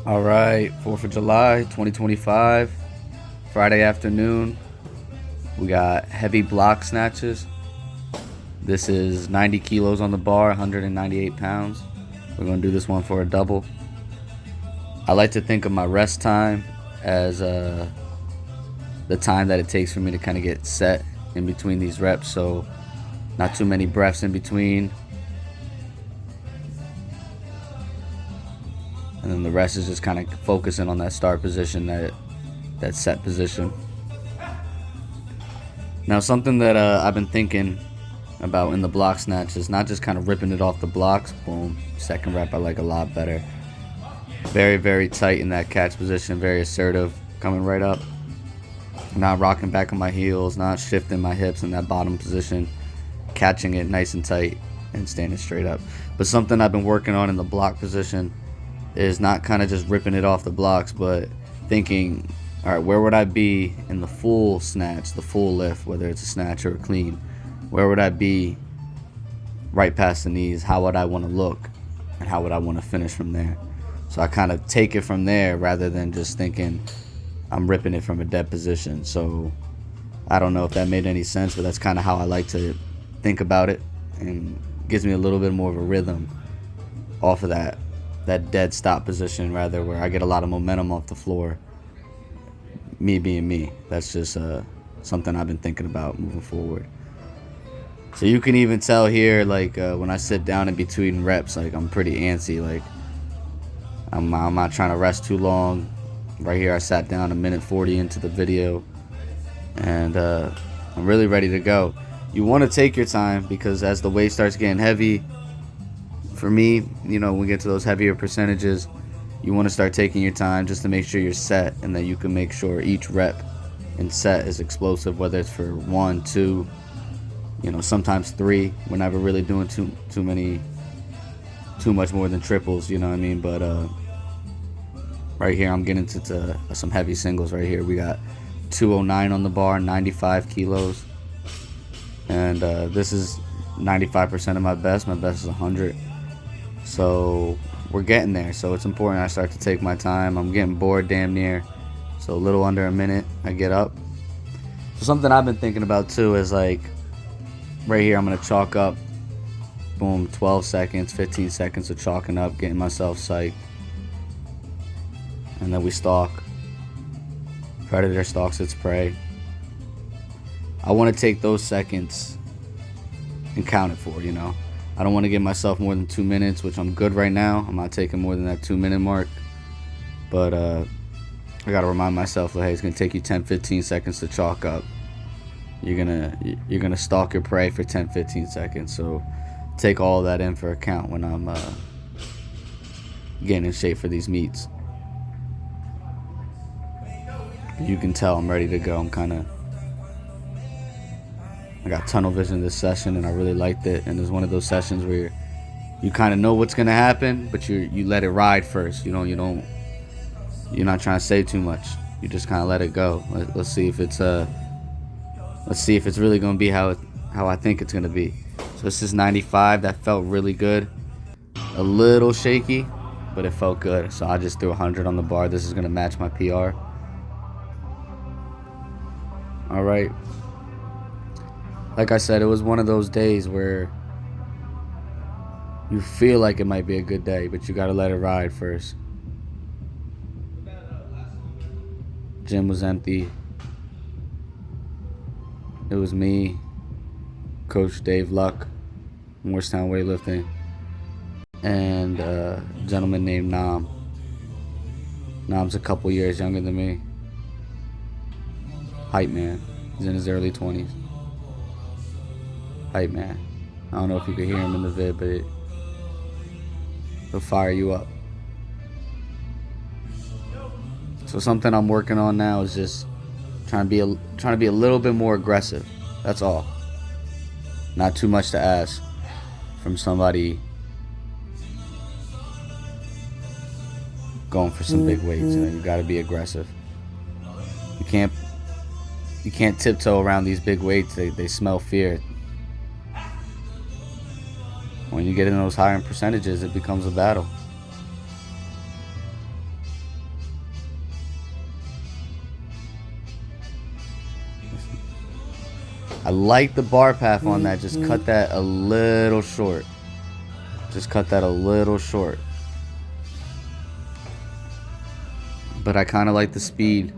All right, 4th of July, 2025, Friday afternoon. We got heavy block snatches. This is 90 kilos on the bar, 198 pounds. We're going to do this one for a double. I like to think of my rest time as the time that it takes for me to kind of get set in between these reps, so not too many breaths in between. And then the rest is just kind of focusing on that start position, that set position. Now, something that I've been thinking about in the block snatch is not just kind of ripping it off the blocks. Boom. Second rep I like a lot better. Very, very tight in that catch position. Very assertive. Coming right up. Not rocking back on my heels. Not shifting my hips in that bottom position. Catching it nice and tight and standing straight up. But something I've been working on in the block position is not kind of just ripping it off the blocks, but thinking, all right, where would I be in the full snatch, the full lift, whether it's a snatch or a clean? Where would I be right past the knees? How would I want to look? And how would I want to finish from there? So I kind of take it from there rather than just thinking I'm ripping it from a dead position. So I don't know if that made any sense, but that's kind of how I like to think about it, and gives me a little bit more of a rhythm off of that dead stop position, rather, where I get a lot of momentum off the floor, me being me. That's just something I've been thinking about moving forward. So you can even tell here, like when I sit down in between reps, like I'm pretty antsy. Like I'm not trying to rest too long. Right here I sat down a minute 40 into the video, and I'm really ready to go. You want to take your time, because as the weight starts getting heavy, for me, you know, when we get to those heavier percentages, you want to start taking your time just to make sure you're set, and that you can make sure each rep and set is explosive, whether it's for 1, 2, you know, sometimes 3. We're never really doing too much more than triples, you know what I mean? But right here I'm getting to some heavy singles. Right here we got 209 on the bar, 95 kilos, and this is 95% of my best. My best is 100. So we're getting there. So it's important I start to take my time. I'm getting bored damn near. So a little under a minute, I get up. So something I've been thinking about too is, like, right here I'm going to chalk up, boom, 12 seconds, 15 seconds of chalking up, getting myself psyched. And then we stalk. Predator stalks its prey. I want to take those seconds and count it for, you know. I don't want to give myself more than 2 minutes, which I'm good right now. I'm not taking more than that 2-minute mark. But I got to remind myself, like, hey, it's going to take you 10-15 seconds to chalk up. You're going to stalk your prey for 10-15 seconds. So take all that in for account when I'm getting in shape for these meets. You can tell I'm ready to go. I got tunnel vision this session, and I really liked it. And it's one of those sessions where you kind of know what's gonna happen, but you let it ride first. You're not trying to say too much. You just kind of let it go. Let's see if it's really gonna be how I think it's gonna be. So this is 95. That felt really good. A little shaky, but it felt good. So I just threw 100 on the bar. This is gonna match my PR. All right. Like I said, it was one of those days where you feel like it might be a good day, but you gotta let it ride first. Gym was empty. It was me, Coach Dave Luck, Morristown Weightlifting, and a gentleman named Nam. Nam's a couple years younger than me. Hype man. He's in his early 20s. Hype man. I don't know if you could hear him in the vid, but he'll fire you up. So something I'm working on now is just trying to be a little bit more aggressive. That's all. Not too much to ask from somebody going for some big weights. You know, you got to be aggressive. You can't tiptoe around these big weights. They smell fear. When you get in those higher percentages, it becomes a battle. I like the bar path on that. Just cut that a little short. Just cut that a little short. But I kind of like the speed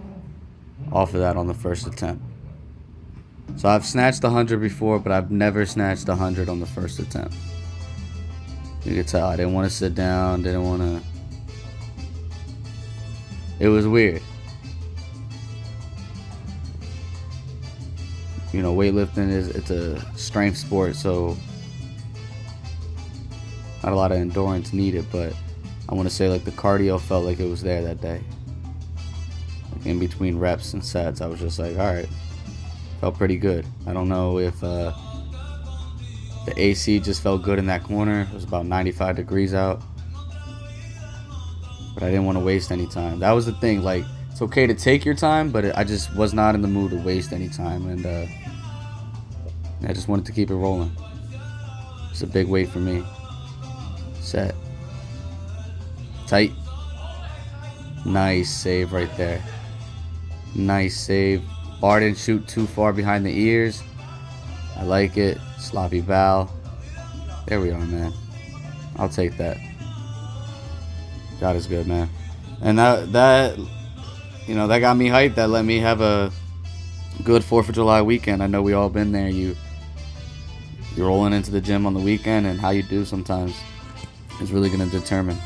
off of that on the first attempt. So I've snatched 100 before, but I've never snatched 100 on the first attempt. You can tell I didn't want to sit down, didn't want to. It was weird. You know, weightlifting it's a strength sport, so not a lot of endurance needed, but I want to say like the cardio felt like it was there that day. Like in between reps and sets, I was just like, all right, felt pretty good. I don't know if the AC just felt good in that corner. It was about 95 degrees out, but I didn't want to waste any time. That was the thing. Like, it's okay to take your time, but I just was not in the mood to waste any time, and I just wanted to keep it rolling. It's a big weight for me. Set. Tight. Nice save right there. Nice save. Bar didn't shoot too far behind the ears. I like it. Sloppy bow. There we are, man. I'll take that. God is good, man. And that you know, that got me hyped. That let me have a good 4th of July weekend. I know we all been there. You're rolling into the gym on the weekend, and how you do sometimes is really going to determine